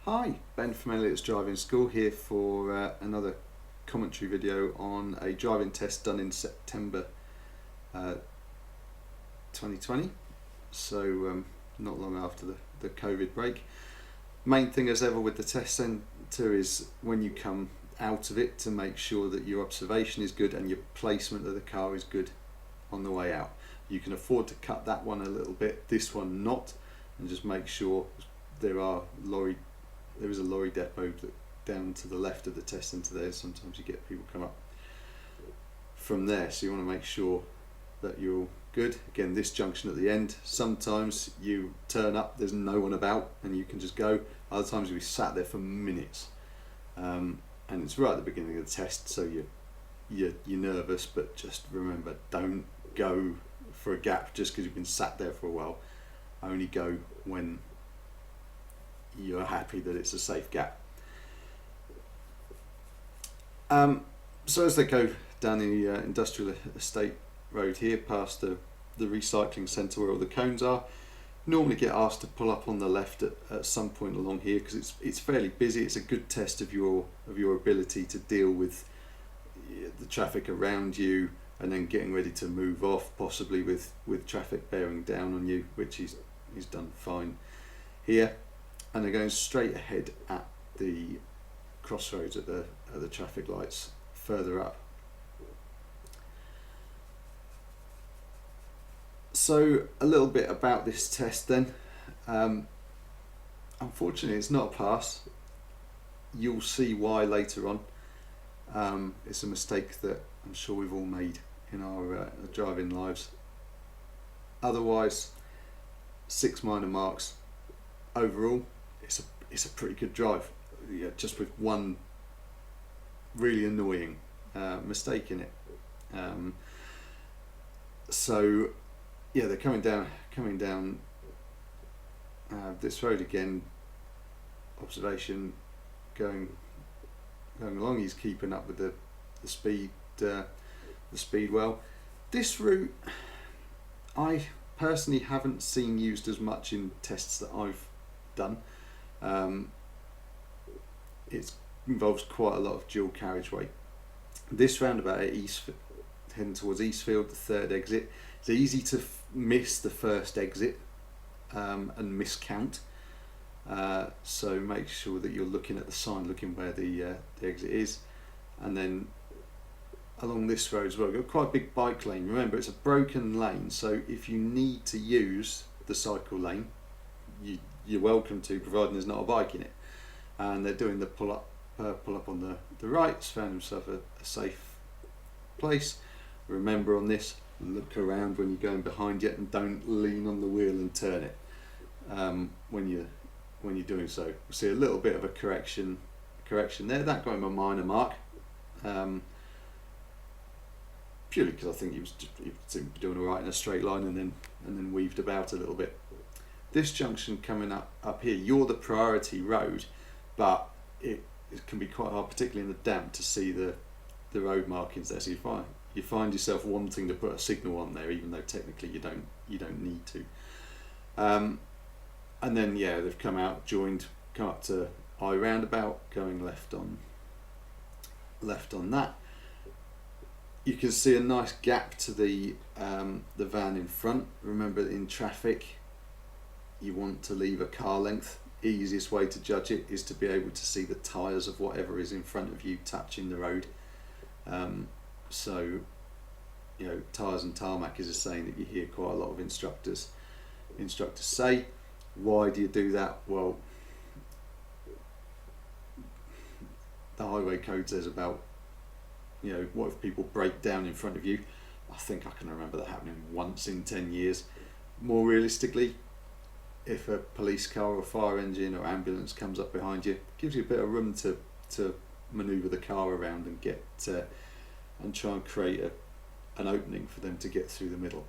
Hi, Ben from Elliotts Driving School here for another commentary video on a driving test done in September 2020, so not long after the COVID break. Main thing as ever with the test centre is when you come out of it to make sure that your observation is good and your placement of the car is good on the way out. You can afford to cut that one a little bit, this one not, and just make sure there is a lorry depot down to the left of the test centre there. Sometimes you get people come up from there, so you want to make sure that you're all good. Again, this junction at the end, sometimes you turn up, there's no one about and you can just go. Other times you'll be sat there for minutes, and it's right at the beginning of the test, so you're nervous, but just remember, don't go for a gap just because you've been sat there for a while. Only go when you're happy that it's a safe gap. So as they go down the industrial estate road here past the recycling centre where all the cones are, normally get asked to pull up on the left at some point along here because it's fairly busy. It's a good test of your ability to deal with the traffic around you and then getting ready to move off, possibly with traffic bearing down on you, which he's done fine here. And they're going straight ahead at the crossroads at the traffic lights further up. So a little bit about this test then. Unfortunately it's not a pass. You'll see why later on. It's a mistake that I'm sure we've all made in our driving lives. Otherwise, 6 minor marks. Overall, it's a pretty good drive. Yeah, just with one really annoying mistake in it. So yeah, they're coming down this road again. Observation going along. He's keeping up with the speed well. This route I personally haven't seen used as much in tests that I've done. It involves quite a lot of dual carriageway. This roundabout at heading towards Eastfield, the third exit, it's easy to miss the first exit and miscount. So make sure that you're looking at the sign, looking where the exit is, and then along this road as well, we've got quite a big bike lane. Remember, it's a broken lane, so if you need to use the cycle lane, you're welcome to, providing there's not a bike in it. And they're doing the pull up on the right. It's found himself a safe place. Remember on this, look around when you're going behind you and don't lean on the wheel and turn it when you're doing so. We'll see a little bit of a correction there. That got him a minor mark. Purely because I think he was doing all right in a straight line and then weaved about a little bit. This junction coming up here, you're the priority road, but it can be quite hard, particularly in the damp, to see the road markings there. So you find yourself wanting to put a signal on there, even though technically you don't need to. And then yeah, they've come up to I roundabout, going left on that. You can see a nice gap to the van in front. Remember, in traffic, you want to leave a car length. Easiest way to judge it is to be able to see the tyres of whatever is in front of you touching the road. So, you know, tyres and tarmac is a saying that you hear quite a lot of instructors say. Why do you do that? Well, the highway code says about, you know, what if people break down in front of you? I think I can remember that happening once in 10 years. More realistically, if a police car or fire engine or ambulance comes up behind you, it gives you a bit of room to manoeuvre the car around and get and try and create an opening for them to get through the middle.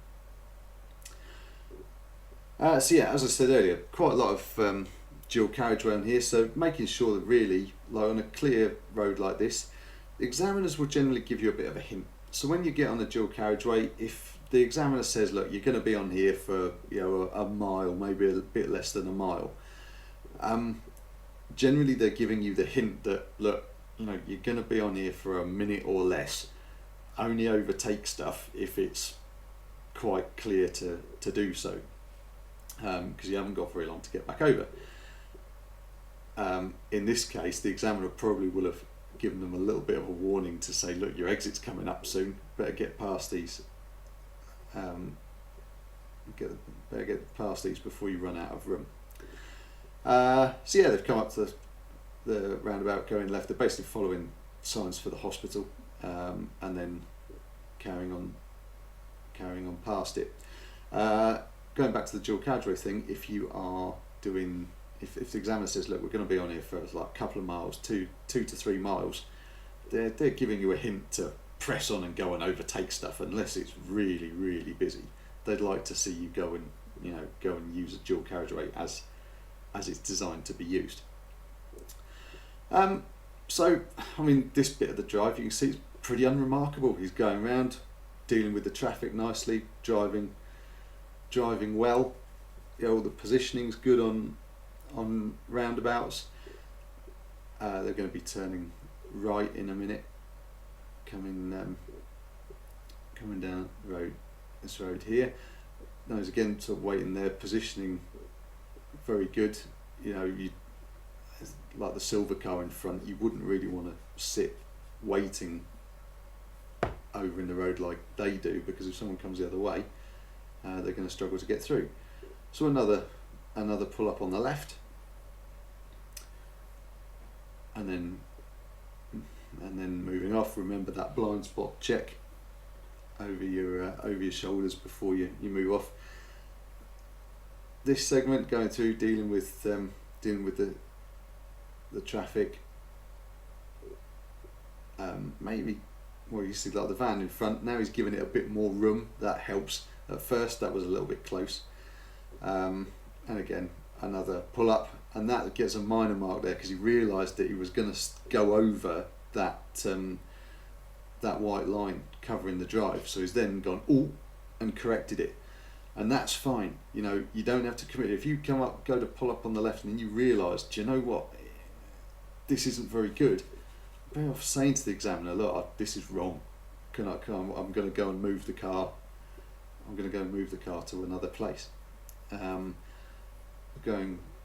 So yeah, as I said earlier, quite a lot of dual carriageway on here, so making sure that really, like on a clear road like this, the examiners will generally give you a bit of a hint. So when you get on a dual carriageway, if the examiner says, look, you're going to be on here for, you know, a mile, maybe a bit less than a mile, generally they're giving you the hint that, look, you know, you're going to be on here for a minute or less. Only overtake stuff if it's quite clear to do so, because you haven't got very long to get back over. In this case, the examiner probably will have given them a little bit of a warning to say, look, your exit's coming up soon, better get past these. Better get past these before you run out of room. So yeah, they've come up to the roundabout going left. They're basically following signs for the hospital, and then carrying on past it. Going back to the dual carriageway thing, if you are doing, if the examiner says, look, we're going to be on here for like a couple of miles, 2 to 3 miles, they're giving you a hint to press on and go and overtake stuff, unless it's really, really busy. They'd like to see you go and use a dual carriageway as it's designed to be used. So, I mean, this bit of the drive, you can see it's pretty unremarkable. He's going around, dealing with the traffic nicely, driving well. You know, the positioning's good on roundabouts. They're going to be turning right in a minute, coming down the road, this road here. Those again, sort of waiting there, positioning very good. You know, like the silver car in front, you wouldn't really want to sit waiting over in the road like they do, because if someone comes the other way, they're going to struggle to get through. So another pull up on the left, and then moving off. Remember that blind spot check over your shoulders before you move off. This segment going through, dealing with the traffic. Maybe, well, you see like the van in front, now he's giving it a bit more room. That helps. At first that was a little bit close, and again another pull up, and that gets a minor mark there because he realised that he was going to go over that white line covering the drive, so he's then gone and corrected it, and that's fine. You know, you don't have to commit. If you go to pull up on the left and then you realise, do you know what, this isn't very good, better off saying to the examiner, look, this is wrong. I'm going to go and move the car. I'm going to go and move the car to another place. Going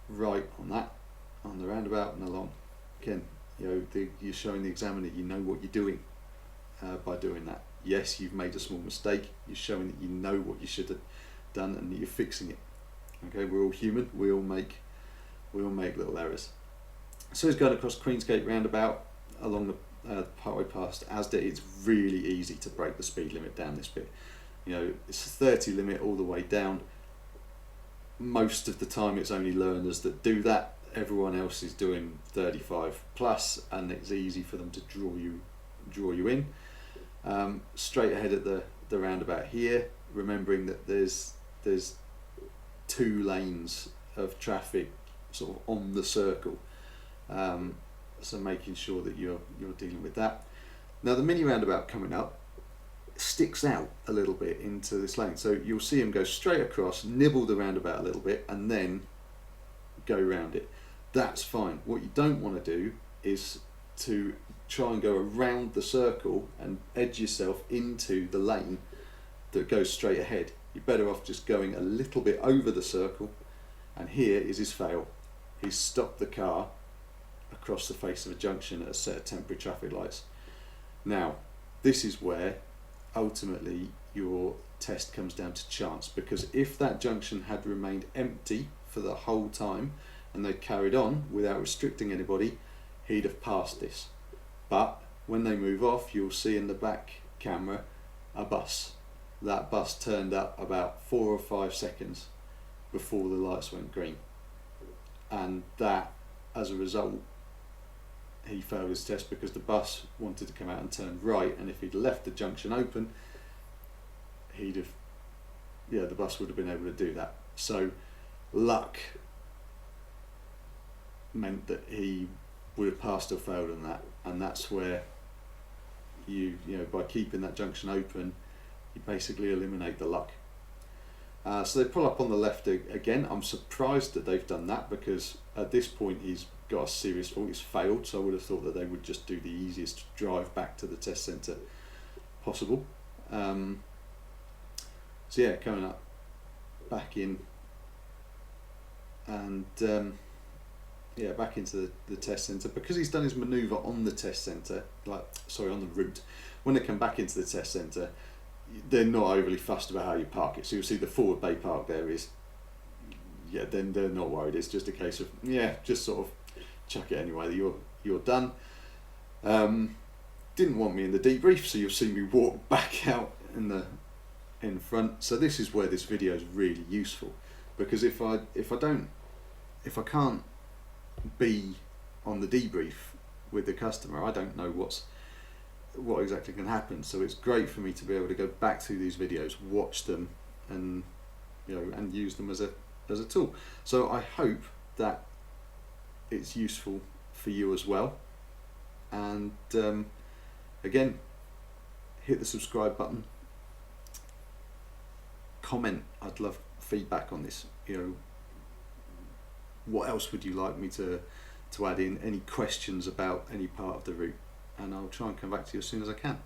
right on the roundabout and along. Again, you know, you're showing the examiner you know what you're doing by doing that. Yes, you've made a small mistake. You're showing that you know what you should have done and that you're fixing it. Okay, we're all human. We all make little errors. So he's going across Queensgate roundabout along the partway past Asda. It's really easy to break the speed limit down this bit. You know, it's a 30 limit all the way down. Most of the time it's only learners that do that. Everyone else is doing 35 plus, and it's easy for them to draw you in. Straight ahead at the roundabout here, remembering that there's 2 lanes of traffic sort of on the circle, so making sure that you're dealing with that. Now the mini roundabout coming up sticks out a little bit into this lane, so you'll see him go straight across, nibble the roundabout a little bit, and then go round it. That's fine. What you don't want to do is to try and go around the circle and edge yourself into the lane that goes straight ahead. You're better off just going a little bit over the circle, and here is his fail. He's stopped the car across the face of a junction at a set of temporary traffic lights. Now, this is where ultimately your test comes down to chance, because if that junction had remained empty for the whole time and they carried on without restricting anybody, he'd have passed this. But when they move off, you'll see in the back camera a bus. That bus turned up about 4 or 5 seconds before the lights went green, and that, as a result, he failed his test because the bus wanted to come out and turn right, and if he'd left the junction open, the bus would have been able to do that. So luck meant that he would have passed or failed on that, and that's where you know, by keeping that junction open, you basically eliminate the luck. So they pull up on the left again. I'm surprised that they've done that, because at this point he's got a serious fault, he's failed, so I would have thought that they would just do the easiest drive back to the test centre possible. So yeah, coming up back in, and yeah, back into the test centre, because he's done his manoeuvre on the test centre, on the route. When they come back into the test centre, they're not overly fussed about how you park it. So you'll see the forward bay park there is, yeah, then they're not worried. It's just a case of, yeah, just sort of chuck it anyway, you're done. Didn't want me in the debrief, so you'll see me walk back out in front. So this is where this video is really useful, because if I can't be on the debrief with the customer, I don't know what exactly can happen. So it's great for me to be able to go back through these videos, watch them, and and use them as a tool. So I hope that it's useful for you as well. And again, hit the subscribe button, comment. I'd love feedback on this. What else would you like me to add in? Any questions about any part of the route, and I'll try and come back to you as soon as I can.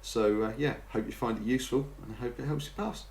So yeah, hope you find it useful, and I hope it helps you pass.